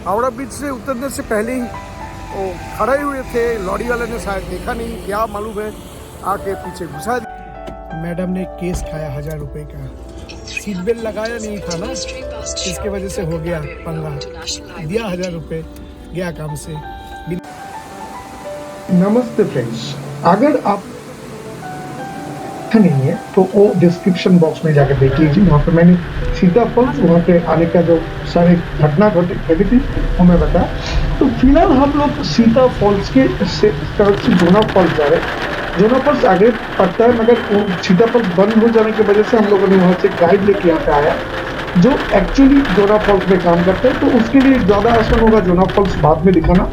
Howrah bridge से उतरने से पहले ही वो खड़े हुए थे, लॉरी वाले ने शायद देखा नहीं, क्या मालूम है, आके पीछे घुसा दिया। मैडम ने केस खाया 1000 रुपये का, सीट बेल्ट लगाया नहीं था ना, इसके वजह से हो गया पंगा। दिया 1000 रुपये, गया काम से। नमस्ते फ्रेंड्स, अगर आप नहीं है तो वो डिस्क्रिप्शन बॉक्स में जाकर देख लीजिए। वहाँ पे मैंने सीता फॉल्स, वहाँ पे आने का जो सारे घटना घटी थी वो मैं बताया। तो फिलहाल हम लोग सीता फॉल्स के तरफ से जोना फॉल्स जा रहे हैं। जोना फॉल्स आगे पड़ता है, मगर वो सीता फॉल्स बंद हो जाने की वजह से हम लोगों ने वहाँ से गाइड लेके यहाँ पे आया जो एक्चुअली जोना फॉल्स में काम करते हैं। तो उसके लिए ज़्यादा आसान होगा जोना फॉल्स बाद में दिखाना।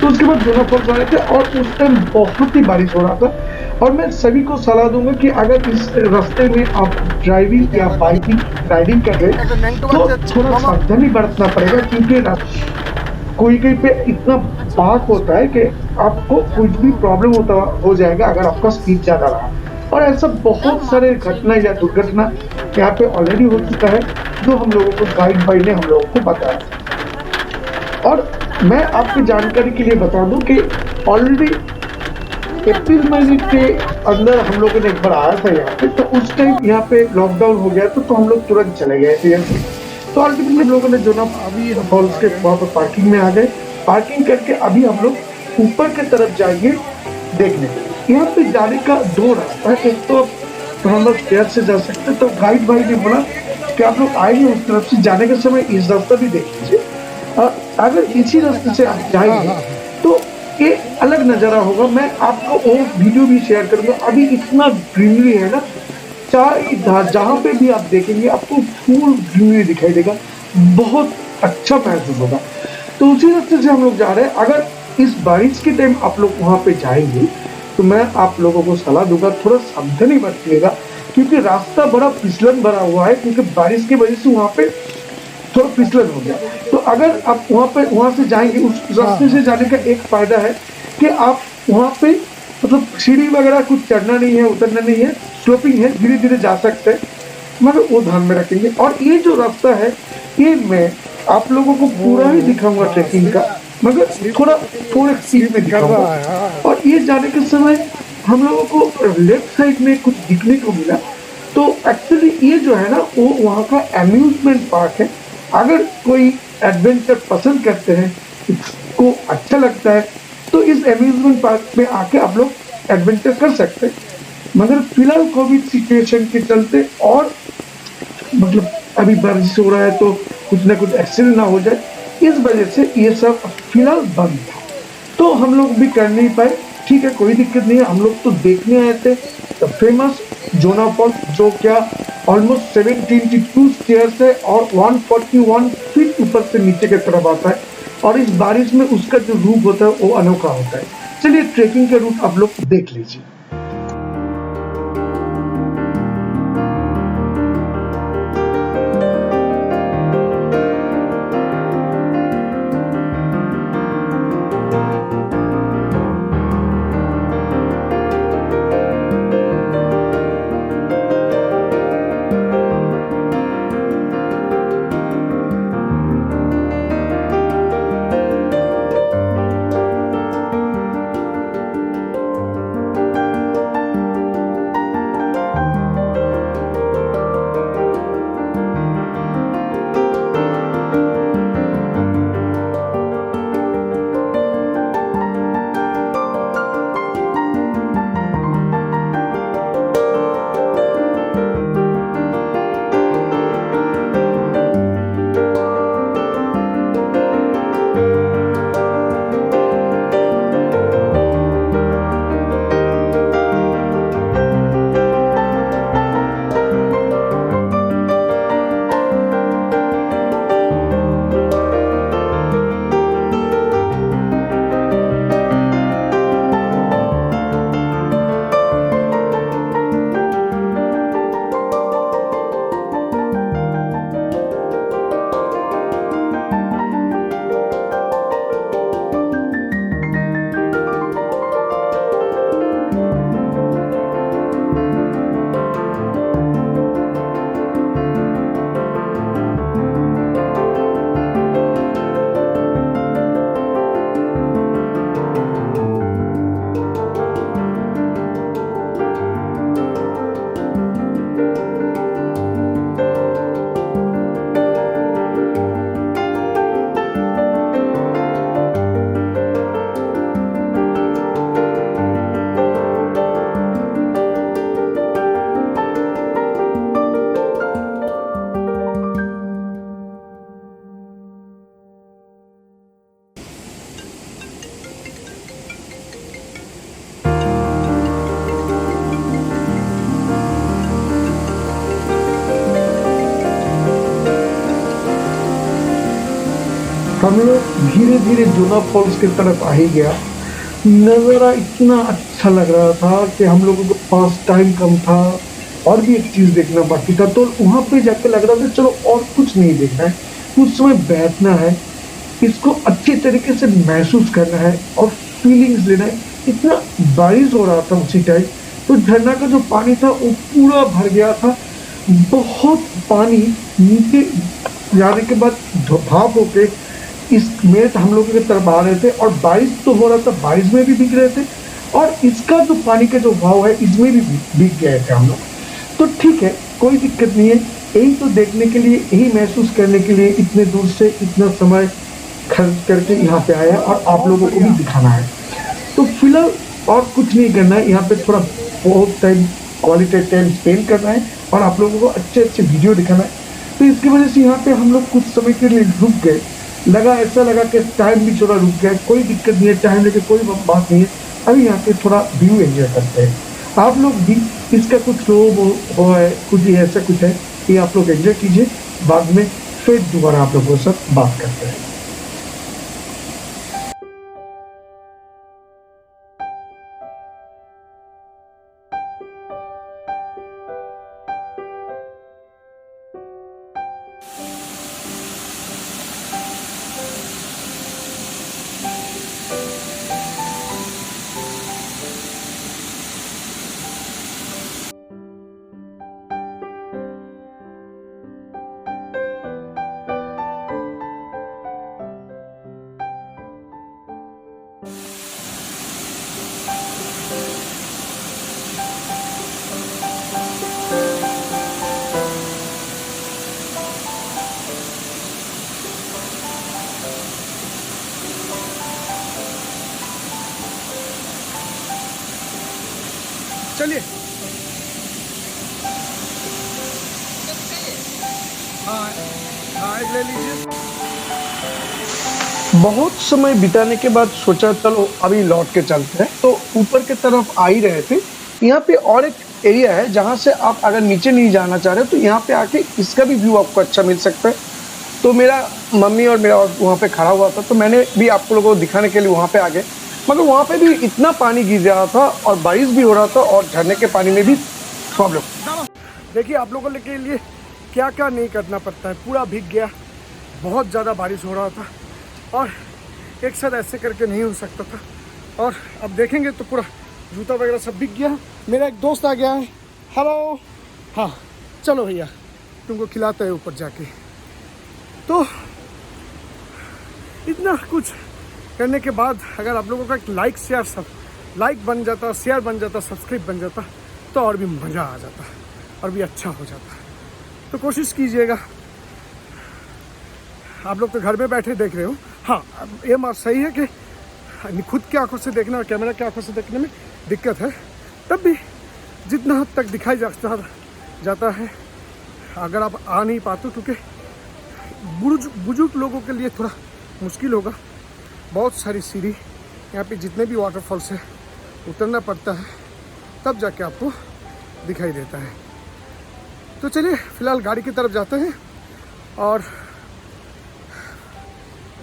तो उसके बाद जोना फॉल्स आए थे और उस टाइम बहुत ही बारिश हो रहा था। और मैं सभी को सलाह दूंगा कि अगर इस रास्ते में आप ड्राइविंग या बाइकिंग राइडिंग कर रहे हैं तो थोड़ा सावधानी बरतना पड़ेगा, क्योंकि कोई कहीं पे इतना बात होता है कि आपको कुछ भी प्रॉब्लम हो जाएगा अगर आपका स्पीड ज़्यादा रहा। और ऐसा बहुत सारे घटना या दुर्घटना यहाँ पे ऑलरेडी हो चुका है जो हम लोगों को गाइड भाई ने हम लोगों को बताया। और मैं आपकी जानकारी के लिए बता दूं कि ऑलरेडी अप्रैल महीने के अंदर हम लोगों ने एक बार आया था यहाँ पे, तो उस टाइम यहाँ पे लॉकडाउन हो गया तो हम लोग तुरंत चले गए थे। तो अल्टीमेटली हम लोगों ने जो ना अभी फॉल्स के वहाँ पर पार्किंग में आ गए। पार्किंग करके अभी हम लोग ऊपर की तरफ जाएंगे देखने। यहाँ पे जाने का दो रास्ता है, एक तो हम लोग स्टेयर से जा सकते हैं। तो गाइड भाई ने बोला कि आप लोग आएंगे उस तरफ से, जाने के समय इस रास्ता भी देख लीजिए। अगर इसी रास्ते से आप जाएंगे तो ये अलग नज़ारा होगा। मैं आपको वो वीडियो भी शेयर करूंगा। अभी इतना ग्रीनरी है ना, चाहे जहाँ पे भी आप देखेंगे आपको फुल ग्रीनरी दिखाई देगा, बहुत अच्छा महसूस होगा। तो उसी रास्ते से हम लोग जा रहे हैं। अगर इस बारिश के टाइम आप लोग वहाँ पे जाएंगे तो मैं आप लोगों को सलाह दूंगा थोड़ा सावधानी बरतिएगा, क्योंकि रास्ता बड़ा फिसलन भरा हुआ है, क्योंकि बारिश की वजह से वहाँ पे थोड़ा फिसलन हो गया। तो अगर आप वहाँ से जाएंगे, उस रास्ते से जाने का एक फायदा है कि आप वहाँ पे मतलब सीढ़ी वगैरह कुछ चढ़ना नहीं है, उतरना नहीं है, स्लोपिंग है, धीरे धीरे जा सकते हैं, मगर वो ध्यान में रखेंगे। और ये जो रास्ता है ये मैं आप लोगों को पूरा ही दिखाऊंगा ट्रैकिंग का, मगर थोड़े स्पीड में दिखाऊंगा। और ये जाने के समय हम लोगों को लेफ्ट साइड में कुछ दिखने को मिला। तो एक्चुअली ये जो है ना वो वहाँ का अम्यूजमेंट पार्क है। अगर कोई एडवेंचर पसंद करते हैं, इसको अच्छा लगता है, तो इस अम्यूजमेंट पार्क में आके आप लोग एडवेंचर कर सकते हैं। मगर फिलहाल कोविड सिचुएशन के चलते और मतलब अभी बारिश हो रहा है तो कुछ ना कुछ एक्सीडेंट ना हो जाए, इस वजह से ये सब फिलहाल बंद था। तो हम लोग भी कर नहीं पाए। ठीक है, कोई दिक्कत नहीं है। हम लोग तो देखने आए थे द फेमस जोना फॉल्स, जो क्या ऑलमोस्ट 72 स्टेयर्स है और 141 फीट ऊपर से नीचे की तरफ आता है। और इस बारिश में उसका जो रूप होता है वो अनोखा होता है। चलिए ट्रेकिंग का रूट आप लोग देख लीजिए। हम लोग धीरे धीरे जोना फॉल्स की तरफ आ ही गया। नज़ारा इतना अच्छा लग रहा था कि हम लोगों के पास टाइम कम था और भी एक चीज़ देखना बाकी था, तो वहाँ पे जाके लग रहा था चलो और कुछ नहीं देखना है, कुछ समय बैठना है, इसको अच्छे तरीके से महसूस करना है और फीलिंग्स लेना है। इतना बारिश हो रहा था उसी टाइम, तो झरना का जो पानी था वो पूरा भर गया था। बहुत पानी नीचे जाने के बाद भाप होके इस में हम लोगों की तरफ आ रहे थे, और बारिश तो हो रहा था, बारिश में भी भीग रहे थे, और इसका जो पानी का जो भाव है इसमें भी भीग गए थे हम लोग। तो ठीक है, कोई दिक्कत नहीं है, यही तो देखने के लिए, यही महसूस करने के लिए इतने दूर से इतना समय खर्च करके यहाँ पे आया और आप लोगों को भी दिखाना है। तो फिलहाल और कुछ नहीं करना है, यहाँ पे थोड़ा बहुत टाइम क्वालिटी टाइम स्पेंड करना है और आप लोगों को अच्छे अच्छे वीडियो दिखाना है। तो इसकी वजह से यहाँ पे हम लोग कुछ समय के लिए रुक गए, ऐसा लगा कि टाइम भी थोड़ा रुक गया। कोई दिक्कत नहीं है, टाइम लेके कोई बात नहीं है, अभी यहाँ पे थोड़ा व्यू एंजॉय करते हैं। आप लोग भी इसका कुछ हो है, कुछ ऐसा कुछ है, ये आप लोग एंजॉय कीजिए, बाद में फिर दोबारा आप लोगों के साथ बात करते हैं। चलिए, हाँ हाँ, एक ले लीजिए। बहुत समय बिताने के बाद सोचा चलो अभी लौट के चलते हैं, तो ऊपर की तरफ आ ही रहे थे। यहाँ पे और एक एरिया है जहाँ से आप अगर नीचे नहीं जाना चाह रहे तो यहाँ पे आके इसका भी व्यू आपको अच्छा मिल सकता है। तो मेरा मम्मी और मेरा वहाँ पे खड़ा हुआ था, तो मैंने भी आप लोगों को दिखाने के लिए वहाँ पे आ गए, मगर वहाँ पे भी इतना पानी गिर रहा था और बारिश भी हो रहा था और झरने के पानी में भी प्रॉब्लम। देखिए आप लोगों के लिए क्या क्या नहीं करना पड़ता है, पूरा भीग गया, बहुत ज़्यादा बारिश हो रहा था और एक साथ ऐसे करके नहीं हो सकता था। और अब देखेंगे तो पूरा जूता वगैरह सब भीग गया। मेरा एक दोस्त आ गया है, हेलो, हाँ चलो भैया तुमको खिलाते हैं ऊपर जाके। तो इतना कुछ करने के बाद अगर आप लोगों का एक लाइक बन जाता, शेयर बन जाता, सब्सक्राइब बन जाता, तो और भी मज़ा आ जाता और भी अच्छा हो जाता। तो कोशिश कीजिएगा। आप लोग तो घर में बैठे देख रहे हो, हाँ ये बात सही है कि खुद की आंखों से देखना और कैमरा की आंखों से देखने में दिक्कत है, तब भी जितना हद तक दिखाई जाता है। अगर आप आ नहीं पाते, क्योंकि बुजुर्ग लोगों के लिए थोड़ा मुश्किल होगा, बहुत सारी सीढ़ी यहाँ पे जितने भी वाटरफॉल्स है उतरना पड़ता है, तब जाके आपको दिखाई देता है। तो चलिए फिलहाल गाड़ी की तरफ जाते हैं और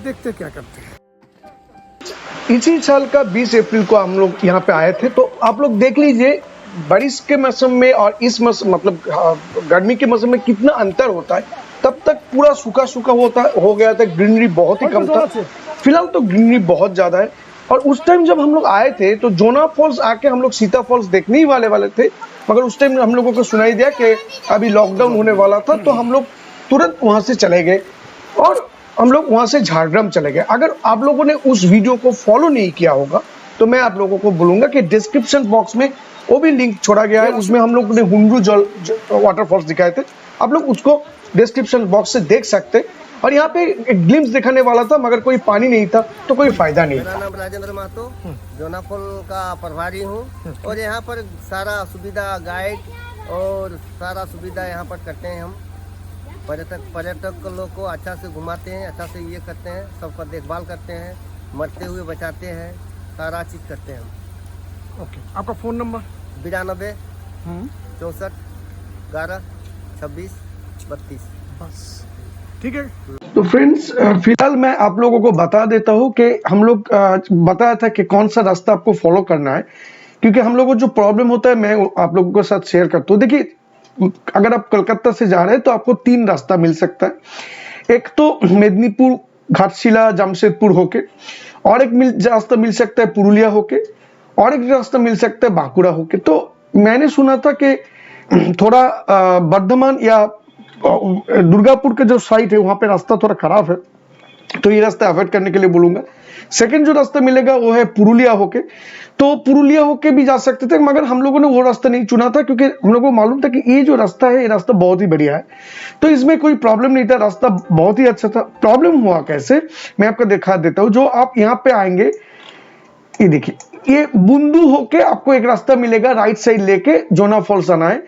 देखते क्या करते हैं। इसी साल का 20 अप्रैल को हम लोग यहाँ पे आए थे, तो आप लोग देख लीजिए बारिश के मौसम में और इस मौसम मतलब गर्मी के मौसम में कितना अंतर होता है। तब तक पूरा सूखा हो गया था, ग्रीनरी बहुत ही कम था। फिलहाल तो ग्रीनरी बहुत ज़्यादा है। और उस टाइम जब हम लोग आए थे तो जोना फॉल्स आके हम लोग सीता फॉल्स देखने ही वाले थे, मगर उस टाइम हम लोगों को सुनाई दिया कि अभी लॉकडाउन होने वाला था, तो हम लोग तुरंत वहाँ से चले गए और हम लोग वहाँ से झारग्राम चले गए। अगर आप लोगों ने उस वीडियो को फॉलो नहीं किया होगा तो मैं आप लोगों को बोलूँगा कि डिस्क्रिप्शन बॉक्स में वो भी लिंक छोड़ा गया है, उसमें हम लोग ने हुंडरू वाटरफॉल्स दिखाए थे, आप लोग उसको डिस्क्रिप्शन बॉक्स से देख सकते हैं। और यहाँ पे एक ग्लिम्स दिखाने वाला था, मगर कोई पानी नहीं था तो कोई फायदा नहीं। मेरा नाम राजेंद्र महतो, जोनाफॉल का प्रभारी हूँ और यहाँ पर सारा सुविधा गाइड और सारा सुविधा यहाँ पर करते हैं हम। पर्यटक लोग को अच्छा से घुमाते हैं, अच्छा से ये करते हैं, सबका देखभाल करते हैं, मरते हुए बचाते हैं, सारा चीज़ करते हैं हम। ओके, आपका फ़ोन नंबर? 92 64 11 26 32। बस ठीक है। तो फ्रेंड्स, फिलहाल मैं आप लोगों को बता देता हूँ कि हम लोग बताया था कि कौन सा रास्ता आपको फॉलो करना है, क्योंकि हम लोगों को जो प्रॉब्लम होता है मैं आप लोगों के साथ शेयर करता हूँ। देखिए, अगर आप कलकत्ता से जा रहे हैं तो आपको 3 रास्ता मिल सकता है। एक तो मेदिनीपुर, घाटशिला, जमशेदपुर होके, और एक रास्ता मिल सकता है पुरुलिया होके, और एक रास्ता मिल सकता है बांकुड़ा होके। तो मैंने सुना था कि थोड़ा बर्धमान या दुर्गापुर के जो साइट है वहां पे रास्ता थोड़ा खराब है, तो ये रास्ता अवॉइड करने के लिए बोलूंगा। सेकंड जो रास्ता मिलेगा वो है पुरुलिया होके, तो पुरुलिया होके भी जा सकते थे, मगर हम लोगों ने वो रास्ता नहीं चुना था क्योंकि हम लोगों को मालूम था कि ये जो रास्ता है ये रास्ता बहुत ही बढ़िया है, तो इसमें कोई प्रॉब्लम नहीं था, रास्ता बहुत ही अच्छा था। प्रॉब्लम हुआ कैसे, मैं आपको दिखा देता हूँ। जो आप यहाँ पे आएंगे, ये देखिए, ये बुंदू होके आपको एक रास्ता मिलेगा राइट साइड लेके जोना फॉल्स आना है,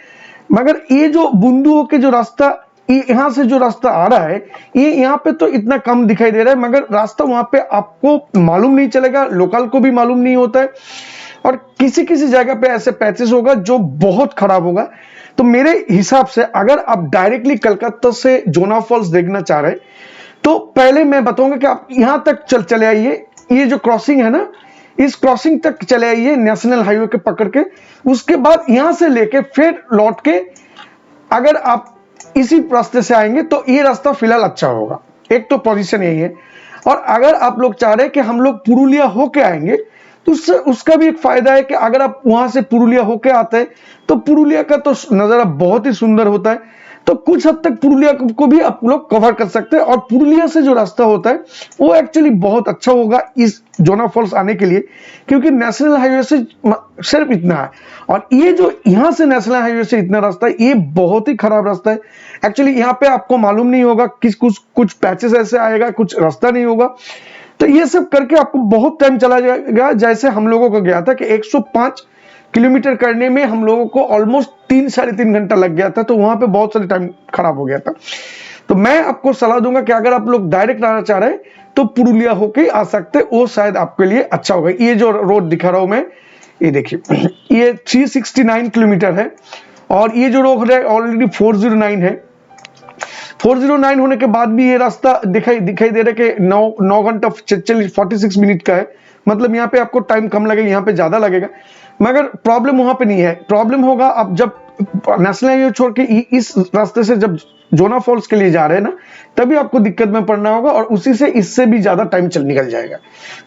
मगर ये जो बुंदू होके जो रास्ता यहाँ से जो रास्ता आ रहा है, ये यहाँ पे तो इतना कम दिखाई दे रहा है, मगर रास्ता वहां पे आपको मालूम नहीं चलेगा, लोकल को भी मालूम नहीं होता है, और किसी किसी जगह पे ऐसे पैचेस होगा जो बहुत खराब होगा। तो मेरे हिसाब से अगर आप डायरेक्टली कलकत्ता से जोना फॉल्स देखना चाह रहे हैं तो पहले मैं बताऊंगा कि आप यहां तक चले आइए, ये जो क्रॉसिंग है ना, इस क्रॉसिंग तक चले आइए नेशनल हाईवे के पकड़ के, उसके बाद यहां से लेके फिर लौट के अगर आप इसी रास्ते से आएंगे तो ये रास्ता फिलहाल अच्छा होगा। एक तो पोजीशन यही है, और अगर आप लोग चाह रहे हैं कि हम लोग पुरुलिया होके आएंगे तो उसका भी एक फायदा है कि अगर आप वहां से पुरुलिया होके आते हैं तो पुरुलिया का तो नजारा बहुत ही सुंदर होता है, तो कुछ हद तक पुरुलिया को भी आप लोग कवर कर सकते हैं। और पुरुलिया से जो रास्ता होता है वो एक्चुअली बहुत अच्छा होगा इस जोना फॉल्स आने के लिए, क्योंकि नेशनल हाईवे से सिर्फ इतना है, और ये जो यहाँ से नेशनल हाईवे से इतना रास्ता है ये बहुत ही खराब रास्ता है। एक्चुअली यहाँ पे आपको मालूम नहीं होगा कि कुछ पैचेस ऐसे आएगा, कुछ रास्ता नहीं होगा, तो ये सब करके आपको बहुत टाइम चला जाएगा। जैसे हम लोगों को गया था कि 105 किलोमीटर करने में हम लोगों को ऑलमोस्ट 3-3.5 घंटा लग गया था, तो वहां पे बहुत सारे टाइम खराब हो गया था। तो मैं आपको सलाह दूंगा कि अगर आप लोग डायरेक्ट आना चाह रहे हैं तो पुरुलिया होके आ सकते, वो शायद आपके लिए अच्छा होगा। ये जो रोड दिखा रहा हूं मैं, ये देखिए, ये 369 किलोमीटर है, और ये जो रोड है ऑलरेडी 409 है। 409 होने के बाद भी ये रास्ता दिखाई दे रहा है कि 9 घंटा 46 मिनट का है, मतलब यहाँ पे आपको टाइम कम लगेगा, यहाँ पे ज्यादा लगेगा, मगर प्रॉब्लम वहां पे नहीं है। प्रॉब्लम होगा आप जब नेशनल हाईवे छोड़ के इस रास्ते से जब जोना फॉल्स के लिए जा रहे हैं ना, तभी आपको दिक्कत में पड़ना होगा, और उसी से इससे भी ज्यादा टाइम निकल जाएगा,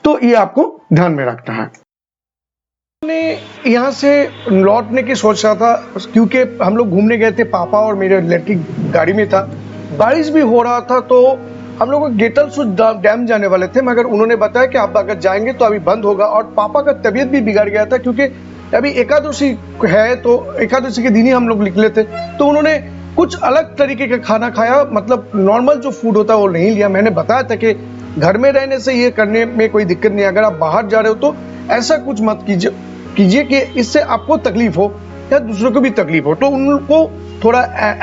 तो ये आपको ध्यान में रखना है। मैंने यहाँ से लौटने की सोच रहा था क्योंकि हम लोग घूमने गए थे, पापा और मेरे लड़की गाड़ी में था, बारिश भी हो रहा था, तो हम लोग गेटलसूद डैम जाने वाले थे, मगर उन्होंने बताया कि आप अगर जाएंगे तो अभी बंद होगा, और पापा का तबीयत भी बिगड़ गया था क्योंकि अभी एकादशी है, तो एकादशी के दिन ही हम लोग निकले थे, तो उन्होंने कुछ अलग तरीके का खाना खाया, मतलब नॉर्मल जो फूड होता है वो नहीं लिया। मैंने बताया था कि घर में रहने से ये करने में कोई दिक्कत नहीं, अगर आप बाहर जा रहे हो तो ऐसा कुछ मत कीजिए कि इससे आपको तकलीफ हो या दूसरों को भी तकलीफ हो। तो उनको थोड़ा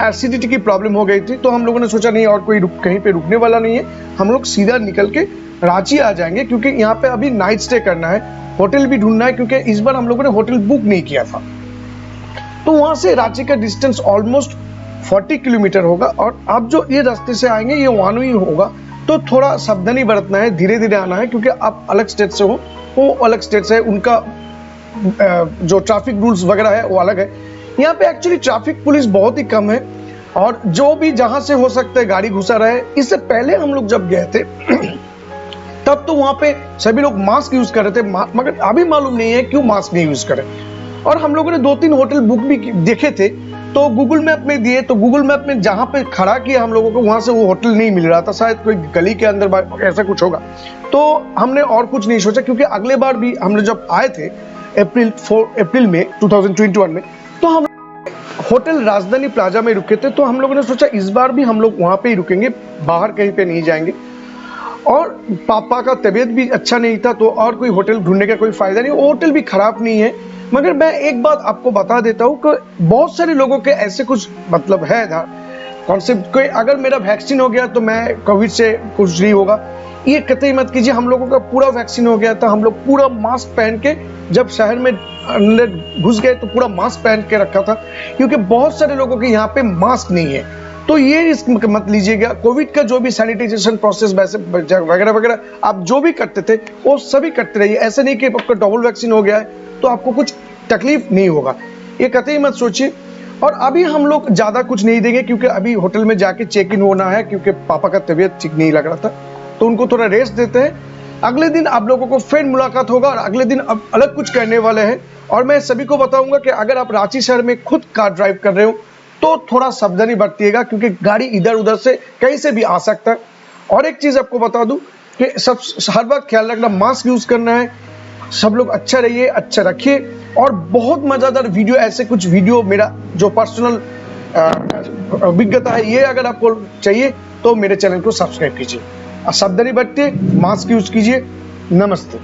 एसिडिटी की प्रॉब्लम हो गई थी, तो हम लोगों ने सोचा नहीं और कोई कहीं पे रुकने वाला नहीं है, हम लोग सीधा निकल के रांची आ जाएंगे, क्योंकि यहाँ पे अभी नाइट स्टे करना है, होटल भी ढूंढना है, क्योंकि इस बार हम लोगों ने होटल बुक नहीं किया था। तो वहां से रांची का डिस्टेंस ऑलमोस्ट 40 किलोमीटर होगा, और आप जो ये रास्ते से आएंगे ये वन वे होगा, तो थोड़ा सावधानी बरतना है, धीरे धीरे आना है, क्योंकि आप अलग स्टेट से हो, वो अलग स्टेट से है, उनका जो ट्रैफिक रूल्स वगैरह है वो अलग है। यहाँ पे एक्चुअली ट्रैफिक पुलिस बहुत ही कम है, और जो भी जहां से हो सकता है गाड़ी घुसा रहा है। इससे पहले हम लोग जब गए थे तब तो वहां पे सभी लोग मास्क यूज कर रहे थे, मगर अभी मालूम नहीं है क्यों मास्क नहीं यूज करें। और हम लोगों ने 2-3 होटल बुक भी देखे थे, तो गूगल मैप में दिए, तो गूगल मैप में जहां पे खड़ा किया हम लोगों को वहां से वो होटल नहीं मिल रहा था, शायद कोई गली के अंदर ऐसा कुछ होगा। तो हमने और कुछ नहीं सोचा, क्योंकि अगले बार भी हमने जब आए थे अप्रैल में 2021 में, तो हम होटल राजधानी प्लाजा में रुके थे, तो हम लोगों ने सोचा इस बार भी हम लोग वहां पे ही रुकेंगे, बाहर कहीं पे नहीं जाएंगे। और पापा का तबीयत भी अच्छा नहीं था, तो और कोई होटल ढूंढने का कोई फायदा नहीं, होटल भी खराब नहीं है। मगर मैं एक बात आपको बता देता हूँ कि बहुत सारे लोगों के ऐसे कुछ मतलब है कॉन्सेप्ट कोई, अगर मेरा वैक्सीन हो गया तो मैं कोविड से कुछ नहीं होगा, ये कतई मत कीजिए। हम लोगों का पूरा वैक्सीन हो गया था, हम लोग पूरा मास्क पहन के जब शहर में अंदर घुस गए तो पूरा मास्क पहन के रखा था, क्योंकि बहुत सारे लोगों के यहाँ पे मास्क नहीं है। तो ये रिस्क मत लीजिएगा। कोविड का जो भी सैनिटाइजेशन प्रोसेस वगैरह वगैरह आप जो भी करते थे वो सभी करते रहिए। ऐसे नहीं कि आपका डबल वैक्सीन हो गया है तो आपको कुछ तकलीफ नहीं होगा, ये कतई मत सोचिए। और अभी हम लोग ज़्यादा कुछ नहीं देंगे क्योंकि अभी होटल में जाके चेक इन होना है, क्योंकि पापा का तबीयत ठीक नहीं लग रहा था तो उनको थोड़ा रेस्ट देते हैं। अगले दिन आप लोगों को फिर मुलाकात होगा और अगले दिन अब अलग कुछ करने वाले हैं। और मैं सभी को बताऊंगा कि अगर आप रांची शहर में खुद कार ड्राइव कर रहे हो तो थोड़ा सावधानी बरतिएगा, क्योंकि गाड़ी इधर उधर से कहीं से भी आ सकता है। और एक चीज़ आपको बता दूं कि सब हर बार ख्याल रखना, मास्क यूज़ करना है। सब लोग अच्छा रहिए, अच्छा रखिए। और बहुत मज़ेदार वीडियो, ऐसे कुछ वीडियो मेरा जो पर्सनल अभिज्ञता है ये अगर आपको चाहिए तो मेरे चैनल को सब्सक्राइब कीजिए। सावधानी बरतिए, मास्क यूज कीजिए। नमस्ते।